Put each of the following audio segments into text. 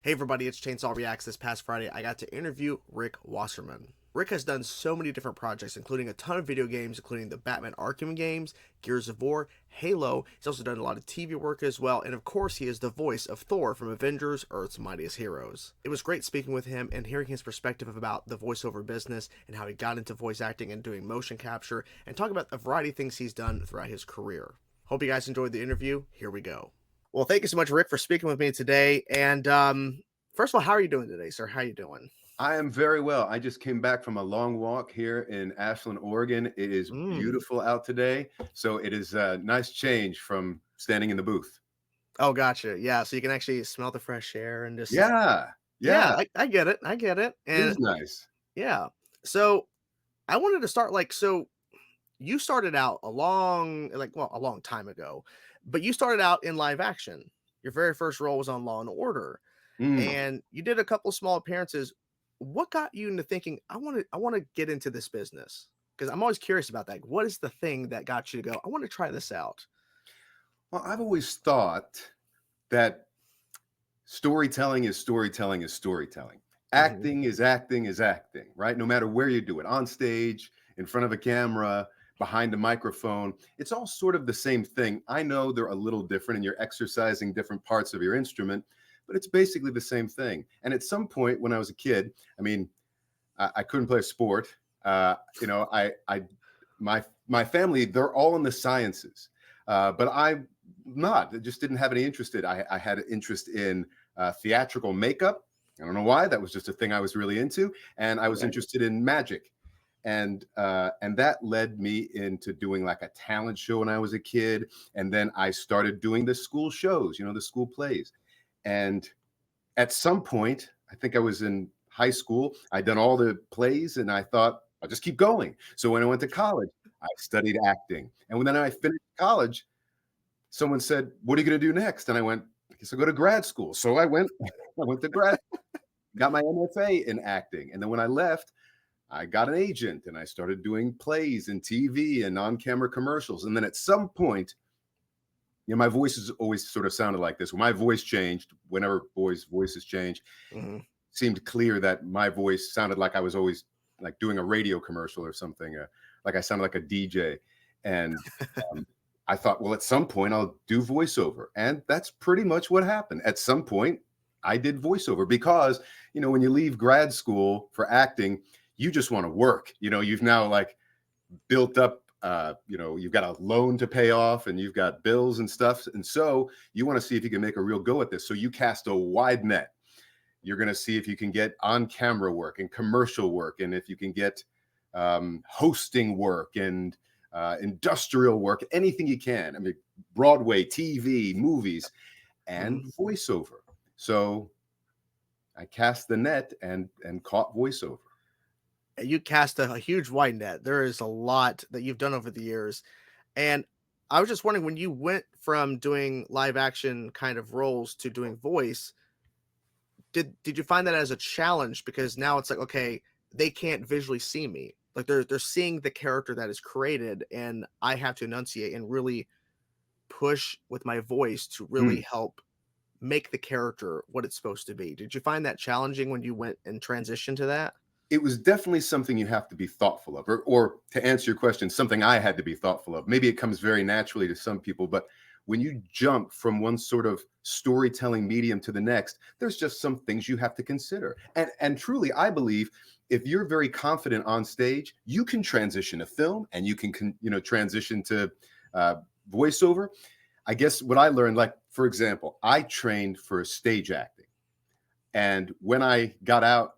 Hey everybody, it's Chainsaw Reacts. This past Friday, I got to interview Rick Wasserman. Rick has done so many different projects, including a ton of video games, including the Batman Arkham games, Gears of War, Halo. He's also done a lot of TV work as well, and of course, he is the voice of Thor from Avengers, Earth's Mightiest Heroes. It was great speaking with him and hearing his perspective about the voiceover business and how he got into voice acting and doing motion capture, and talk about a variety of things he's done throughout his career. Hope you guys enjoyed the interview. Here we go. Well, thank you so much, Rick, for speaking with me today. And first of all, how are you doing today, sir? How are you doing? I am very well. I just came back from a long walk here in Ashland, Oregon. It is Mm. beautiful out today, so it is a nice change from standing in the booth. Oh, gotcha. Yeah, so you can actually smell the fresh air and just Yeah, yeah, yeah, I get it. I get it. it And is nice. yeah. So I wanted to start so you started out a long time ago, but you started out in live action. Your very first role was on Law and Order, Mm. and you did a couple small appearances. What got you into thinking I want to get into this business? Because I'm always curious about that. What is the thing that got you to go, I want to try this out? Well, I've always thought that storytelling is storytelling is storytelling. Mhm. Acting is acting is acting, right? No matter where you do it, on stage, in front of a camera, behind a microphone, it's all sort of the same thing. I know they're a little different and you're exercising different parts of your instrument, but it's basically the same thing. And at some point when I was a kid, I mean, I couldn't play a sport. My family, they're all in the sciences, but I'm not. I just didn't have any interest in. I had an interest in theatrical makeup. I don't know why. That was just a thing I was really into, and I was Okay. interested in magic, and that led me into doing like a talent show when I was a kid, and then I started doing the school shows, the school plays, and at some point, I think I was in high school, I'd done all the plays and I thought, I'll just keep going. So when I went to college, I studied acting. And when then I finished college, someone said, "What are you going to do next?" And I went, "I guess I'll go to grad school." So I went, I went to grad, got my MFA in acting. And then when I left, I got an agent and I started doing plays and TV and on-camera commercials. And then at some point, my voice has always sort of sounded like this. When my voice changed, whenever boys' voices change, Mhm. seemed clear that my voice sounded like I was always like doing a radio commercial or something, like I sounded like a DJ. And um, I thought, well, at some point I'll do voiceover. And that's pretty much what happened. At some point, I did voiceover because, when you leave grad school for acting, you just want to work. You've now like built up, you've got a loan to pay off and you've got bills and stuff. And so you want to see if you can make a real go at this. So you cast a wide net. You're going to see if you can get on camera work and commercial work, and if you can get hosting work and industrial work, anything you can. I mean, Broadway, TV, movies, and Mhm. voiceover. So I cast the net and caught voiceover. You cast a huge wide net. There is a lot that you've done over the years, and I was just wondering, when you went from doing live action kind of roles to doing voice, did you find that as a challenge? Because now it's like, okay, they can't visually see me. Like they're seeing the character that is created, and I have to enunciate and really push with my voice to really Mm. help make the character what it's supposed to be. Did you find that challenging when you went and transitioned to that? It was definitely something you have to be thoughtful of, or to answer your question, something I had to be thoughtful of. Maybe it comes very naturally to some people, but when you jump from one sort of storytelling medium to the next, there's just some things you have to consider. And truly, I believe if you're very confident on stage, you can transition to film and you can transition to uh, voiceover. I guess what I learned, like for example, I trained for stage acting. And when I got out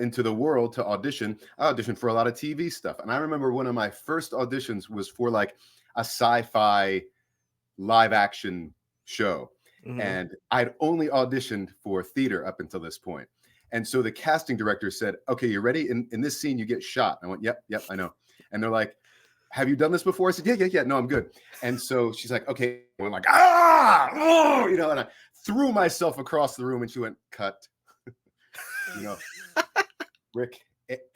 into the world to audition, I auditioned for a lot of TV stuff. And I remember one of my first auditions was for like a sci-fi live action show. Mhm. And I'd only auditioned for theater up until this point. And so the casting director said, "Okay, you ready? In this scene, you get shot." I went, "Yep, yep, I know." And they're like, "Have you done this before?" I said, "Yeah, yeah, yeah. No, I'm good." And so she's like, "Okay." And I'm like, "Ah, oh," and I threw myself across the room and she went, "Cut." You know, Rick,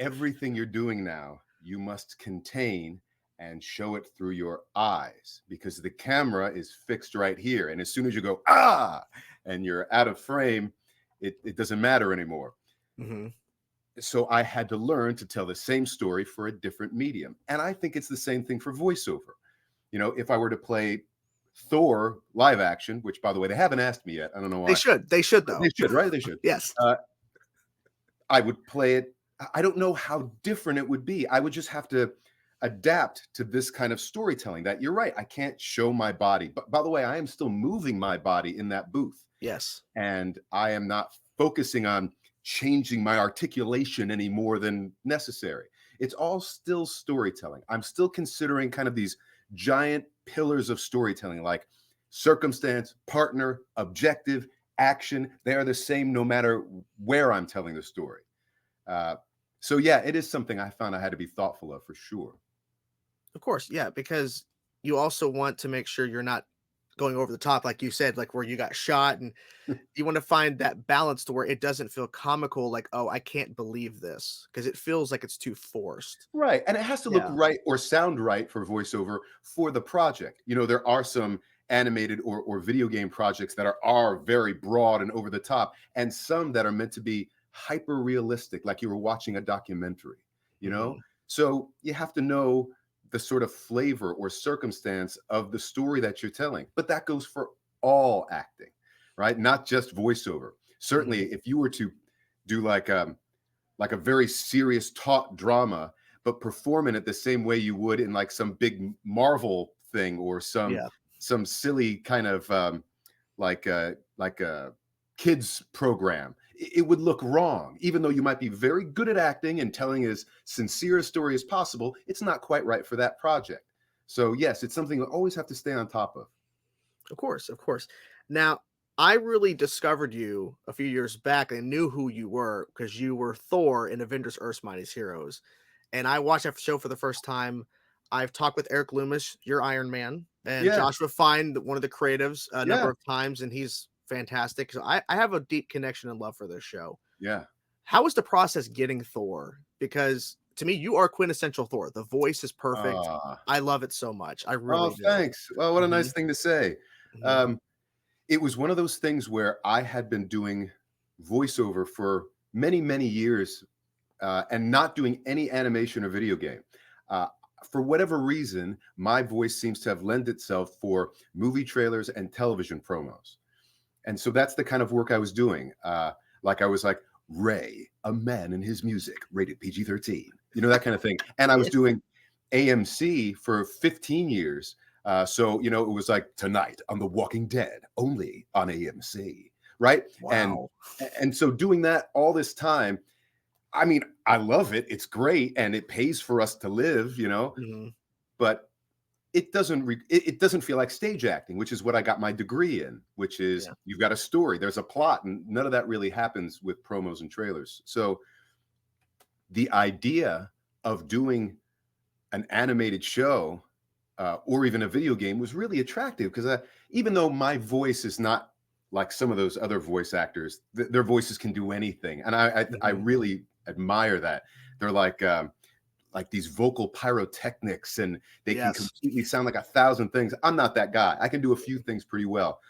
everything you're doing now, you must contain and show it through your eyes because the camera is fixed right here. And as soon as you go, ah, and you're out of frame, It doesn't matter anymore. Hmm. So I had to learn to tell the same story for a different medium. And I think it's the same thing for voiceover. If I were to play Thor live action, which by the way, they haven't asked me yet. I don't know They why. should. They should They though. should, right? They should. Yes. Uh, I would play it. I don't know how different it would be. I would just have to adapt to this kind of storytelling. That you're right. I can't show my body. But by the way, I am still moving my body in that booth. Yes. And I am not focusing on changing my articulation any more than necessary. It's all still storytelling. I'm still considering kind of these giant pillars of storytelling, like circumstance, partner, objective, action. They are the same no matter where I'm telling the story. So yeah, it is something I found I had to be thoughtful of for sure. Of course. Yeah. Because you also want to make sure you're not going over the top, like you said, like where you got shot, and you want to find that balance to where it doesn't feel comical, like, oh, I can't believe this, because it feels like it's too forced. Right. And it has to look Yeah. right or sound right for voiceover for the project. There are some animated or video game projects that are very broad and over the top, and some that are meant to be hyper realistic, like you were watching a documentary, you know? Mhm. So you have to know the sort of flavor or circumstance of the story that you're telling. But that goes for all acting, right? Not just voiceover. Mhm. Certainly, if you were to do like a very serious taut drama, but perform it the same way you would in like some big Marvel thing or Yeah. some silly kind of like a kids program, it would look wrong. Even though you might be very good at acting and telling as sincere a story as possible, it's not quite right for that project. So yes, it's something you always have to stay on top of. Of course, of course. Now, I really discovered you a few years back and knew who you were because you were Thor in Avengers: Earth's Mightiest Heroes. And I watched that show for the first time. I've talked with Eric Loomis, your Iron Man, and Yeah, Joshua Fine, one of the creatives, a number yeah, of times, and he's fantastic. So I have a deep connection and love for this show. yeah. How was the process getting Thor? Because to me, you are quintessential Thor. The voice is perfect. uh, I love it so much. I oh, really do. thanks. Well, what a Mhm, nice thing to say. mhm. um, it was one of those things where I had been doing voiceover for many, many years, and not doing any animation or video game. Uh, for whatever reason, my voice seems to have lent itself for movie trailers and television promos. And so that's the kind of work I was doing. Like I was like, Ray, a man and his music, rated PG-13, that kind of thing. And I was Yeah. doing AMC for 15 years. So it was like tonight on The Walking Dead, only on AMC, right? And Wow. and so doing that all this time, I mean, I love it. It's great, and it pays for us to live, Mhm. but it doesn't feel like stage acting, which is what I got my degree in, which is Yeah. you've got a story, there's a plot, and none of that really happens with promos and trailers. So the idea of doing an animated show, or even a video game was really attractive because even though my voice is not like some of those other voice actors, their voices can do anything, and I Mhm. really admire that. They're like these vocal pyrotechnics, and they can Yes. completely sound like a thousand things. I'm not that guy. I can do a few things pretty well.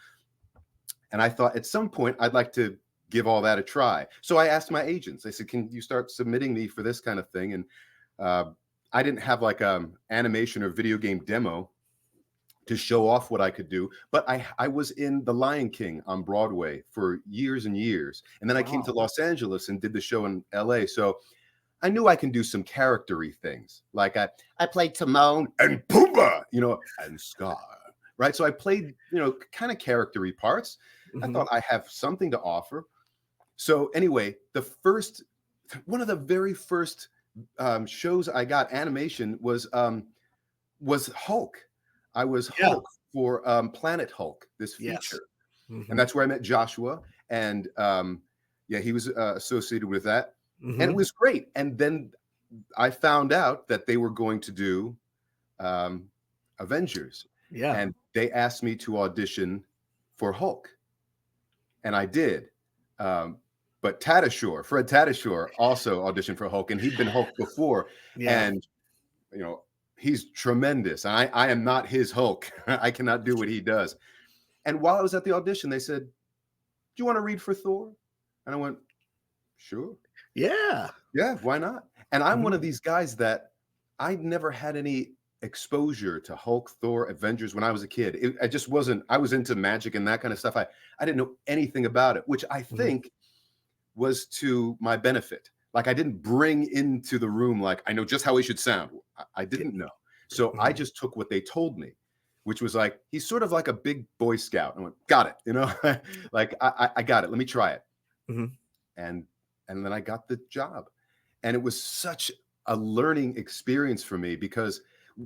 And I thought at some point I'd like to give all that a try. So I asked my agents, I said, can you start submitting me for this kind of thing? And uh, I didn't have like animation or video game demo to show off what I could do, but I was in The Lion King on Broadway for years and years. And then I came to Wow. Los Angeles and did the show in LA. So I knew I can do some charactery things. Like I played Timon and Pumbaa, and Scar, right? So I played, kind of charactery parts. I Mhm. thought I have something to offer. So anyway, one of the very first shows I got animation was Hulk. I was Yeah. Hulk for Planet Hulk, this Yes. feature, and Mhm. that's where I met Joshua. And yeah, he was associated with that, and it Mhm. was great. And then I found out that they were going to do um, Avengers, Yeah. and they asked me to audition for Hulk, and I did. Um, but Fred Tatasciore, also auditioned for Hulk, and he'd been Hulk before, Yeah. and you know he's tremendous. I am not his Hulk. I cannot do what he does. And while I was at the audition, they said, "Do you want to read for Thor?" And I went, sure. Yeah. Yeah, why not? And I'm one Mhm. of these guys that I never had any exposure to Hulk, Thor, Avengers when I was a kid. I just wasn't. I was into magic and that kind of stuff. I didn't know anything about it, which I Mhm. think was to my benefit. Like I didn't bring into the room like I know just how he should sound. I Yeah. didn't know. So I Mhm. just took what they told me, which was like he's sort of like a big Boy Scout. And I went, got it, like I got it. Let me try it. Mhm. And and then I got the job. And it was such a learning experience for me because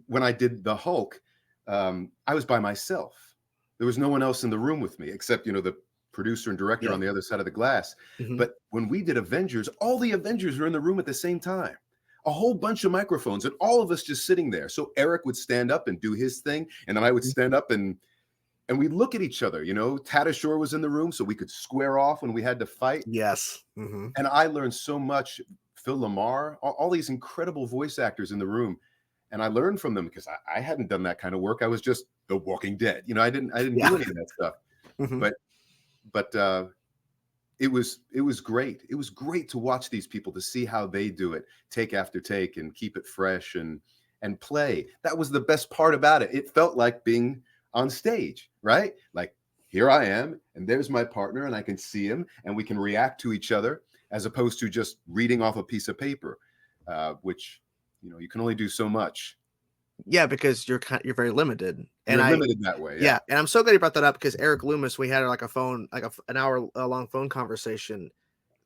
when I did the Hulk, I was by myself. There was no one else in the room with me except, the producer and director Yeah. on the other side of the glass. Mhm. But when we did Avengers, all the Avengers were in the room at the same time. A whole bunch of microphones and all of us just sitting there. So Eric would stand up and do his thing, and then I would Mhm. stand up and we'd look at each other. Tatasciore was in the room, so we could square off when we had to fight. Yes. Mhm. And I learned so much. Phil Lamar, all these incredible voice actors in the room, and I learned from them because I hadn't done that kind of work. I was just The Walking Dead. I didn't Yeah. do any of that stuff. Mhm. But it was great. It was great to watch these people, to see how they do it, take after take, and keep it fresh and play. That was the best part about it. It felt like being on stage, right? Like here I am, and there's my partner, and I can see him, and we can react to each other as opposed to just reading off a piece of paper, which you can only do so much. Yeah, because you're very limited, and You're limited that way. Yeah. yeah, and I'm so glad you brought that up because Eric Loomis, we had like a phone, like an hour long phone conversation.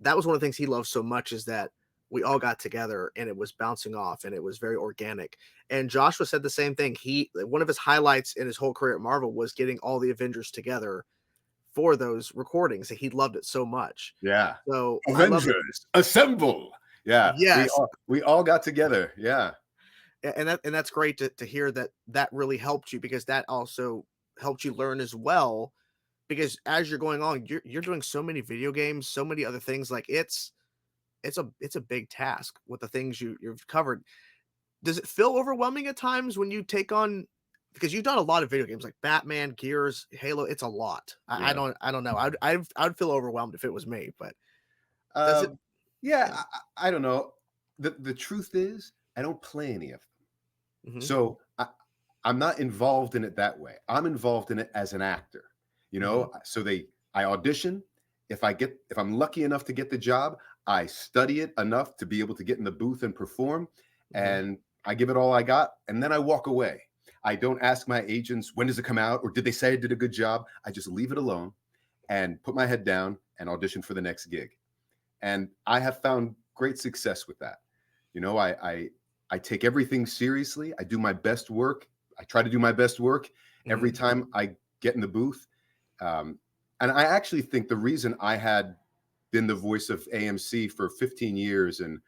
That was one of the things he loved so much is that we all got together and it was bouncing off and it was very organic. And Joshua said the same thing. One of his highlights in his whole career at Marvel was getting all the Avengers together for those recordings. He loved it so much. Yeah. So I love that. Avengers assemble. Yeah, we Yes, all got together. Yeah. and that's great to hear that that really helped you because that also helped you learn as well. Because as you're going on, you're doing so many video games, so many other things. Like it's a big task with the things you've covered. Does it feel overwhelming at times when you take on because you've done a lot of video games like Batman, Gears, Halo, it's a lot. Yeah. I don't know. I'd feel overwhelmed if it was me, but does it Um, yeah, yeah. I don't know. The truth is, I don't play any of them. Mhm. So I'm not involved in it that way. I'm involved in it as an actor. Mhm. So I audition. If I'm lucky enough to get the job, I study it enough to be able to get in the booth and perform, Mhm. and I give it all I got, and then I walk away. I don't ask my agents when does it come out or did they say I did a good job. I just leave it alone and put my head down and audition for the next gig. And I have found great success with that. I take everything seriously. I do my best work. I try to do my best work every Mhm. time I get in the booth. Um, and I actually think the reason I had been the voice of AMC for 15 years, and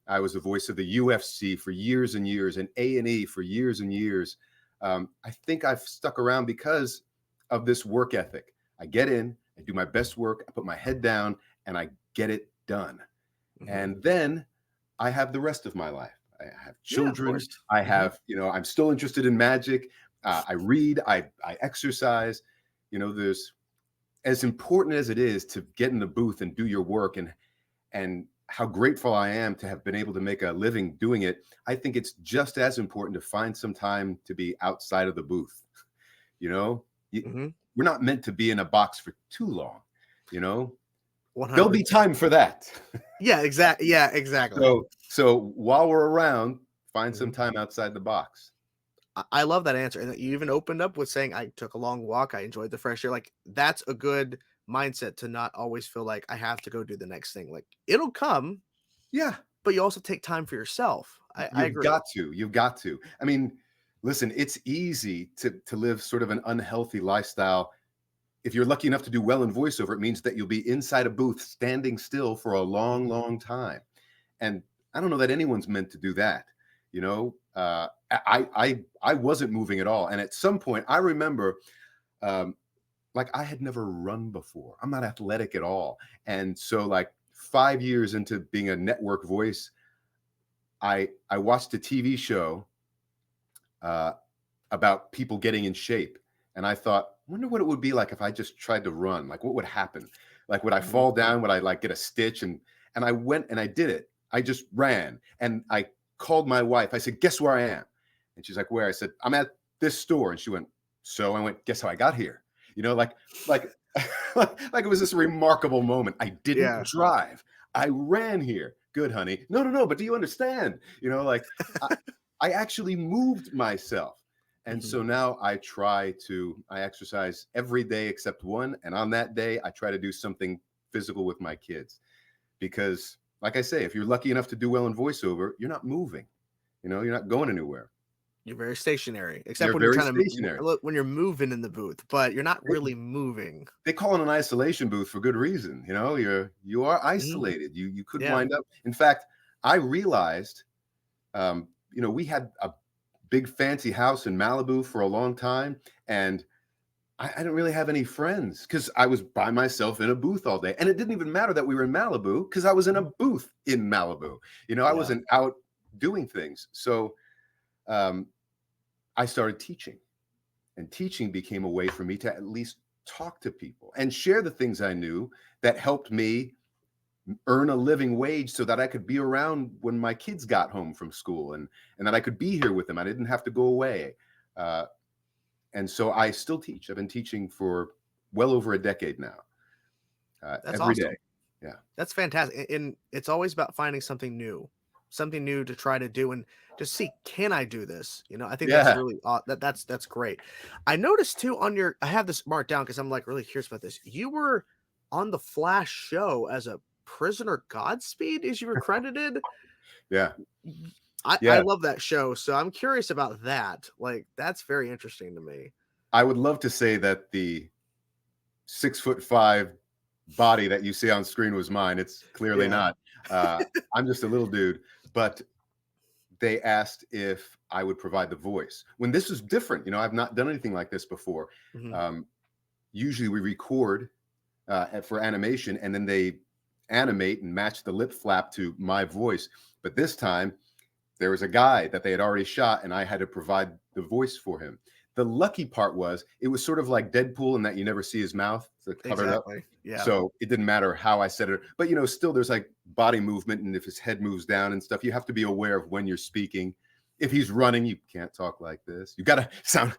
I was the voice of the UFC for years and years, and A&E for years and years. I think I've stuck around because of this work ethic. I get in, I do my best work, I put my head down, and I get it done. Mhm. And then I have the rest of my life. I have Yeah, of children. course. I Mhm. have, I'm still interested in magic. I read. I exercise. There's as important as it is to get in the booth and do your work, and how grateful I am to have been able to make a living doing it. I think it's just as important to find some time to be outside of the booth. You know, You- Mhm. we're not meant to be in a box for too long. You know, there'll be 100%. time for that. Yeah, exactly. So while we're around, find some Mhm. time outside the box. I love that answer, and that you even opened up with saying, "I took a long walk, I enjoyed the fresh air." Like, that's a good mindset to not always feel like I have to go do the next thing. Like, it'll come, Yeah, but you also take time for yourself. I you've agree. got to. You've got to. I mean, listen, it's easy to live sort of an unhealthy lifestyle. If you're lucky enough to do well in voiceover, it means that you'll be inside a booth standing still for a long, Mhm, long time. And I don't know that anyone's meant to do that. I wasn't moving at all. And at some point, I remember, um, like I had never run before. I'm not athletic at all. And so, like 5 years into being a network voice, I watched a TV show uh, about people getting in shape, and I thought, wonder what it would be like if I just tried to run. Like, what would happen? Like, would I Mhm. fall down? Would I like get a stitch? And I went and I did it. I just ran and I called my wife. I said, "Guess where I am?" And she's like, "Where?" I said, "I'm at this store." And she went, "So?" I went, "Guess how I got here?" You know, like like it was this remarkable moment. I didn't Yeah. drive. I ran here. Good, honey. No, no, no. But do you understand? You know, like I, I actually moved myself. And Mhm. so now I exercise every day except one. And on that day, I try to do something physical with my kids because, like I say, if you're lucky enough to do well in voiceover, you're not moving. You know, you're not going anywhere. You're very stationary, except You're when you're very trying to stationary. when you're moving in the booth, but you're not They, really moving. they call it an isolation booth for good reason. You know, you are Mhm. isolated. You could Yeah. wind up. In fact, I realized, we had a big fancy house in Malibu for a long time, and I didn't really have any friends because I was by myself in a booth all day. And it didn't even matter that we were in Malibu because I was in a Mhm. booth in Malibu. You know, I Yeah. wasn't out doing things. So um, I started teaching, and teaching became a way for me to at least talk to people and share the things I knew that helped me earn a living wage so that I could be around when my kids got home from school and that I could be here with them. I didn't have to go away. Uh, and so I still teach. I've been teaching for well over a decade now, That's every day. awesome. Yeah. That's fantastic, and it's always about finding something new to try to do, and just see, can I do this? I think that's Yeah. really that's great. I noticed too on your, I have this marked down because I'm like really curious about this. You were on the Flash show as a prisoner Godspeed, as you were credited. Yeah. Y- I Yeah. love that show, so I'm curious about that. Like that's very interesting to me. I would love to say that the 6'5" body that you see on screen was mine. It's clearly Yeah. not. Uh, I'm just a little dude, but they asked if I would provide the voice. When this was different, I've not done anything like this before. Mhm. Um, Usually we record for animation and then they animate and match the lip flap to my voice. But this time there was a guy that they had already shot and I had to provide the voice for him. The lucky part was it was sort of like Deadpool in that you never see his mouth, so covered up. Exactly. Yeah. So it didn't matter how I said it, but still there's like body movement, and if his head moves down and stuff, you have to be aware of when you're speaking. If he's running, you can't talk like this. You got to sound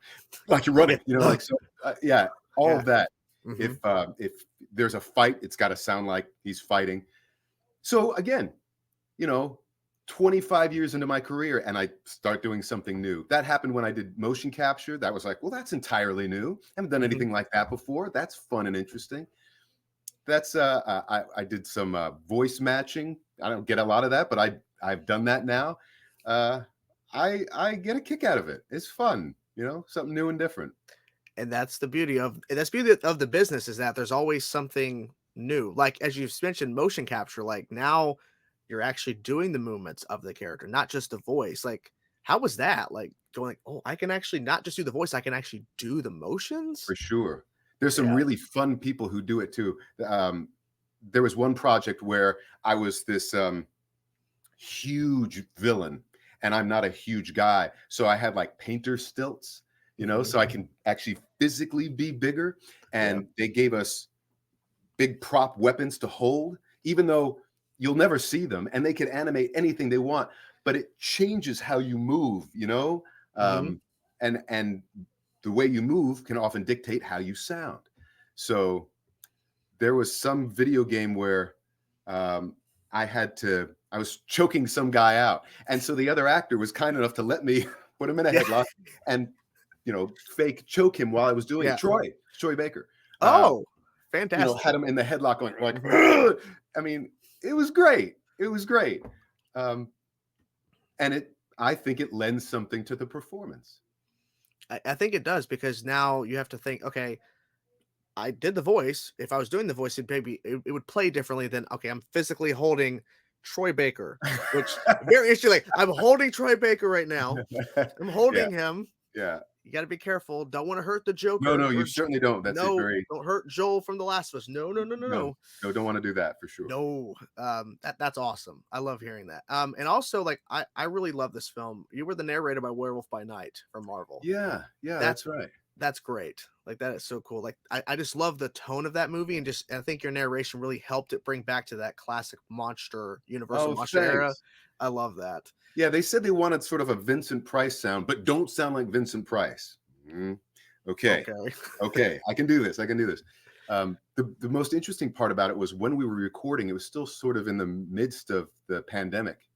like you're Yeah. running, like so. Yeah, all Yeah. of that. Mhm. If there's a fight, it's got to sound like he's fighting. So again, you know, 25 years into my career and I start doing something new. That happened when I did motion capture. That was like, well, that's entirely new. I haven't done Mhm. anything like that before. That's fun and interesting. That's I did some voice matching. I don't get a lot of that, but I've done that now. Uh, I get a kick out of it. It's fun, something new and different. And that's beauty of the business, is that there's always something new. Like as you've mentioned, motion capture. Like now, you're actually doing the movements of the character, not just the voice. Like how was that? Like going, like, oh, I can actually not just do the voice, I can actually do the motions. For sure. There's some Yeah. really fun people who do it too. There was one project where I was this huge villain, and I'm not a huge guy. So I had like painter stilts, Hmm. so I can actually physically be bigger. Yeah. And they gave us big prop weapons to hold, even though you'll never see them, and they can animate anything they want, but it changes how you move, Hmm. um, and the way you move can often dictate how you sound. So there was some video game where um, I was choking some guy out, and so the other actor was kind enough to let me put him in a Yeah. headlock and fake choke him while I was doing it. Yeah. Troy Baker. Oh, Had fantastic. him in the headlock going like, Mhm. "Ugh!" I mean, it was great. It was great. Um, and I think it lends something to the performance I think it does, because now you have to think, okay, I did the voice. If I was doing the voice, it would play differently than, okay, I'm physically holding Troy Baker, which very interesting. Like I'm holding Troy Baker right now. I'm Yeah, holding him. yeah. You got to be careful. Don't want to hurt the No, Joker no, you or certainly don't. That's a no, very don't hurt Joel from The Last of Us. No, no, no, no, no, no. no, don't wanna do that for sure. No. That's awesome. I love hearing that. And also like I really love this film. You were the narrator by Werewolf by Night from Marvel. Yeah, yeah, That that's right. That's great. Like, that is so cool. Like, I just love the tone of that movie, and just I think your narration really helped it bring back to that classic monster, Universal Oh, monster era. thanks. I love that. Yeah, they said they wanted sort of a Vincent Price sound, but don't sound like Vincent Price. Mm, okay, Okay. okay, I can do this. I can do this. The most interesting part about it was when we were recording, it was still sort of in the midst of the pandemic.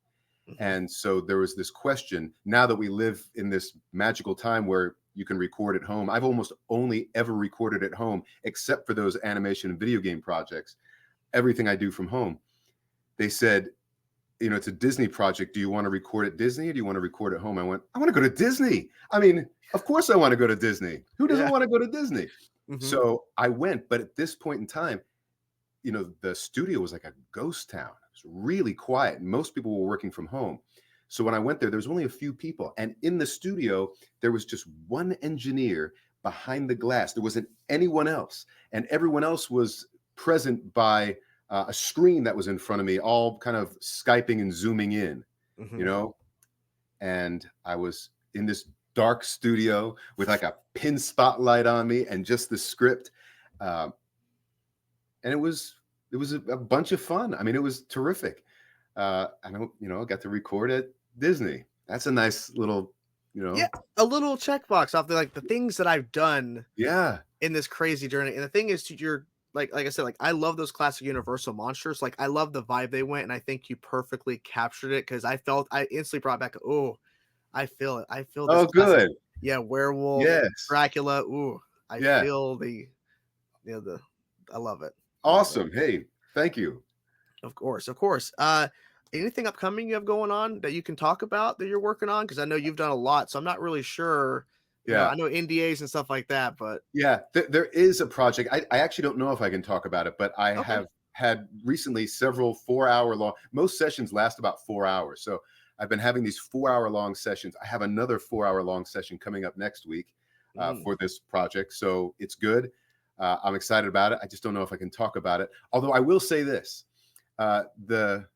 Mhm. And so there was this question. Now that we live in this magical time where you can record at home, I've almost only ever recorded at home, except for those animation and video game projects. Everything I do from home. They said, it's a Disney project. Do you want to record at Disney or do you want to record at home? I went, I want to go to Disney. I mean, of course I want to go to Disney. Who doesn't Yeah. want to go to Disney? Mhm. So I went, but at this point in time, the studio was like a ghost town. It was really quiet. And most people were working from home. So when I went there was only a few people. And in the studio, there was just one engineer behind the glass. There wasn't anyone else. And everyone else was present by a screen that was in front of me, all kind of Skyping and zooming in, you Mhm. know? And I was in this dark studio with like a pin spotlight on me and just the script. Um, and it was a bunch of fun. I mean, it was terrific. And I got to record at Disney. That's a nice little, you Yeah, know, a little checkbox off the things that I've done yeah. in this crazy journey. And the thing is, you're like I said, like, I love those classic Universal monsters. Like, I love the vibe they went, and I think you perfectly captured it, because I instantly brought back, oh, I feel it. I feel this Oh, classic, good. yeah, werewolf, Yes. Dracula. Ooh, I Yeah. feel the I love it. I love it. Awesome. Hey, thank you. Of course, of course. Anything upcoming you have going on that you can talk about that you're working on? Because I know you've done a lot, so I'm not really sure. Yeah. I know NDAs and stuff like that, but Yeah. There is a project. I actually don't know if I can talk about it, but I okay. have had recently several 4 hour long, most sessions last about 4 hours. So I've been having these 4 hour long sessions. I have another 4 hour long session coming up next week Mm, for this project. So it's good. I'm excited about it. I just don't know if I can talk about it. Although I will say this, uh, the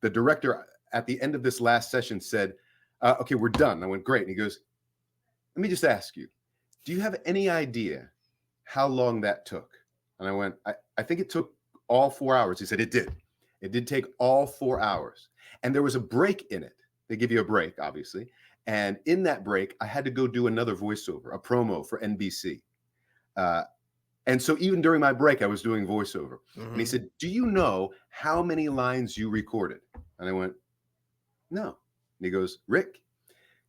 the director at the end of this last session said, "Okay, we're done." I went, "Great." And he goes, "Let me just ask you, do you have any idea how long that took?" And I went, I think it took all 4 hours. He said, "It did. It did take all 4 hours." And there was a break in it. They give you a break, obviously. And in that break, I had to go do another voiceover, a promo for NBC. Uh, and so even during my break, I was doing voiceover. And he mhm. said, "Do you know how many lines you recorded?" And I went, "No." And he goes, "Rick,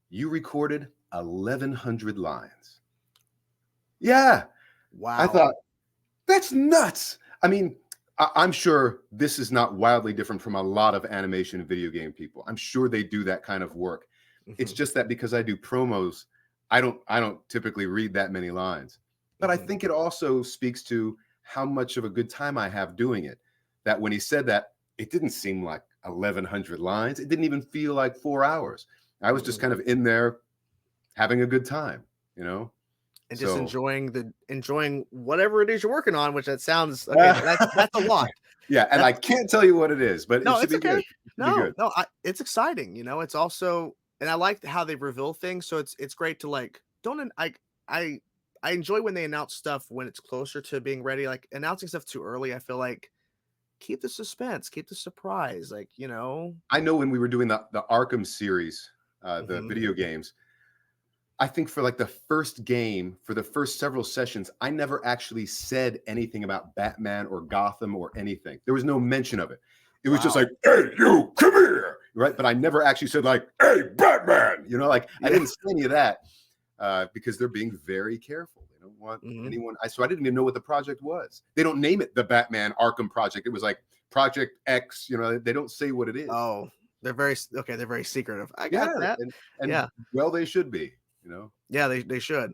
you recorded 1,100 lines." Yeah. I Wow. thought, that's nuts. I mean, I'm sure this is not wildly different from a lot of animation and video game people. I'm sure they do that kind of work. It's Mhm, just that because I do promos, I don't typically read that many lines. But I mhm. think it also speaks to how much of a good time I have doing it. That when he said that, it didn't seem like 1,100 lines. It didn't even feel like 4 hours. I was just Mhm. kind of in there having a good time, you know? And just So enjoying whatever it is you're working on, which that sounds okay. That's a lot. yeah, and I That's can't tell you what it is, but it No, should it's be good. okay. It should be No, good. no, it's exciting. It's also, and I like how they reveal things. So it's great to, like, don't I I enjoy when they announce stuff when it's closer to being ready. Like, announcing stuff too early, I feel like, keep the suspense, keep the surprise. Like. I know when we were doing the Arkham series, the Mhm. video games, I think for like the first game, for the first several sessions, I never actually said anything about Batman or Gotham or anything. There was no mention of it. It was just Wow. like, "Hey, you, come here," right? But I never actually said like, "Hey, Batman," like I Yeah. didn't say any of that because they're being very careful. They don't want Mhm. anyone. So I didn't even know what the project was. They don't name it the Batman Arkham Project. It was like Project X. They don't say what it is. Oh, okay. They're very secretive. I got Yeah, that. and Yeah. well, they should be. You know. Yeah, they should.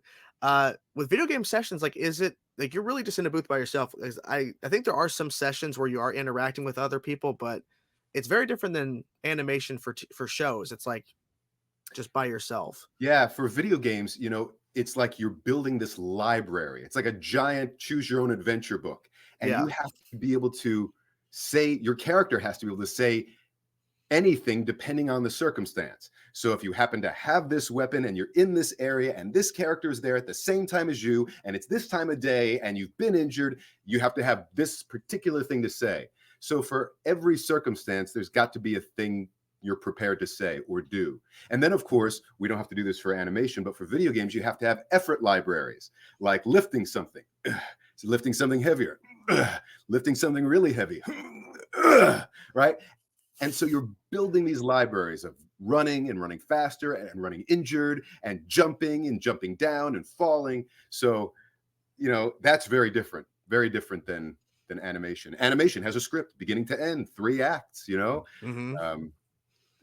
With video game sessions, like, is it like you're really just in a booth by yourself? 'Cause I think there are some sessions where you are interacting with other people, but it's very different than animation for shows. It's like just by yourself. Yeah, for video games, it's like you're building this library. It's like a giant choose your own adventure book. And Yeah. you have to be able to say, your character has to be able to say anything depending on the circumstance. So if you happen to have this weapon and you're in this area and this character is there at the same time as you and it's this time of day and you've been injured, you have to have this particular thing to say. So for every circumstance, there's got to be a thing you're prepared to say or do. And then, of course, we don't have to do this for animation, but for video games, you have to have effort libraries, like lifting something, so lifting something heavier, lifting something really heavy, right? And so you're building these libraries of running and running faster and running injured and jumping down and falling. So, that's very different than animation. Animation has a script beginning to end, 3 acts, Mm-hmm. um,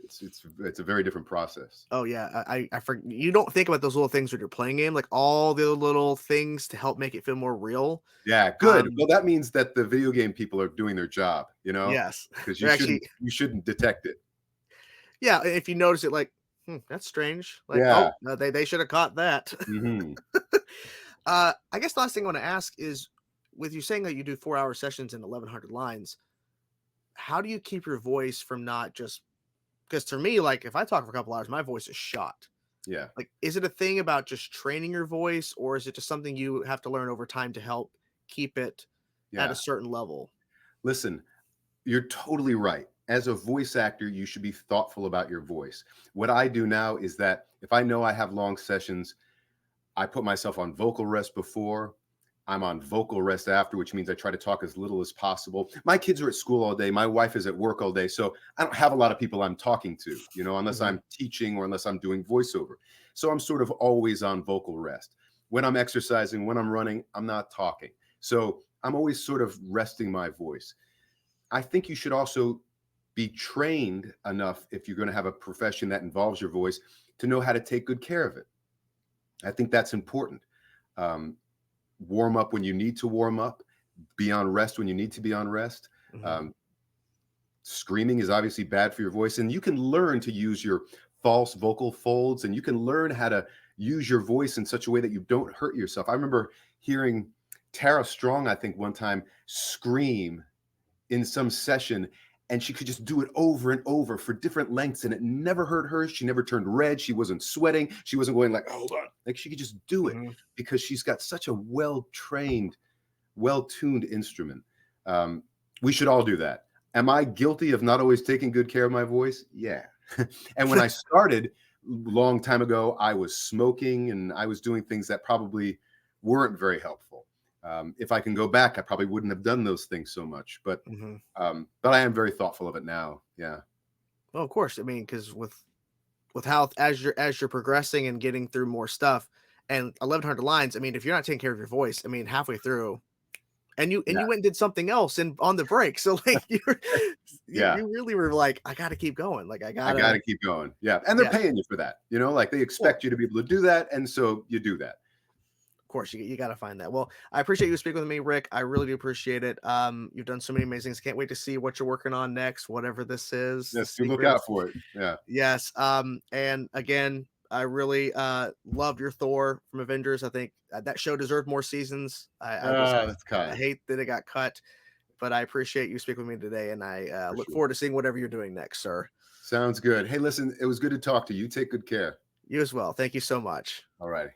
it's a very different process. Oh yeah, I forget. You don't think about those little things when you're playing game, like all the little things to help make it feel more real. Yeah, good. Well, that means that the video game people are doing their job, Yes, because they're actually. you shouldn't detect it. Yeah, if you notice it, like, that's strange. Like, Yeah. oh, no, they should have caught that. Hmm. I guess the last thing I want to ask is, with you saying that you do 4-hour sessions and 1,100 lines, how do you keep your voice from not just? Because to me, like, if I talk for a couple hours, my voice is shot. Yeah. Like, is it a thing about just training your voice, or is it just something you have to learn over time to help keep it at Yeah. a certain level? Listen, you're totally right. As a voice actor, you should be thoughtful about your voice. What I do now is that if I know I have long sessions, I put myself on vocal rest before. I'm on vocal rest after, which means I try to talk as little as possible. My kids are at school all day. My wife is at work all day. So I don't have a lot of people I'm talking to, unless Mhm. I'm teaching or unless I'm doing voiceover. So I'm sort of always on vocal rest. When I'm exercising, when I'm running, I'm not talking. So I'm always sort of resting my voice. I think you should also be trained enough, if you're going to have a profession that involves your voice, to know how to take good care of it. I think that's important. Um, Warm up when you need to warm up, be on rest when you need to be on rest. Mhm. Um, Screaming is obviously bad for your voice, and you can learn to use your false vocal folds, and you can learn how to use your voice in such a way that you don't hurt yourself. I remember hearing Tara Strong, I think, one time scream in some session, and she could just do it over and over for different lengths, and it never hurt her. She never turned red. She wasn't sweating. She wasn't going like, hold on. Like, she could just do it Mhm. because she's got such a well-trained, well-tuned instrument. We should all do that. Am I guilty of not always taking good care of my voice? Yeah. And when I started long time ago, I was smoking and I was doing things that probably weren't very helpful. If I can go back, I probably wouldn't have done those things so much. But Mhm. I am very thoughtful of it now. Yeah. Well, of course. I mean, because with how as you're progressing and getting through more stuff, and 1,100 lines. I mean, if you're not taking care of your voice, I mean, halfway through, and Yeah. you went and did something else and on the break, so like Yeah. you really were like, I got to keep going. Like I I got gotta, to keep going. Yeah. And they're yeah. paying you for that. Like they Well, expect you to be able to do that. And so you do that. of course, you got to find that. Well, I appreciate you speaking with me, Rick. I really do appreciate it. You've done so many amazing things. Can't wait to see what you're working on next, whatever this is, the Yes. You look out secrets. for it. Yeah. Yes. And again, I really loved your Thor from Avengers. I think that show deserved more seasons. That's I kind. hate that it got cut, but I appreciate you speaking with me today, and I look Appreciate it. forward to seeing whatever you're doing next, sir. Sounds good. Hey, listen, it was good to talk to you. You take good care. You as well. Thank you so much. All righty.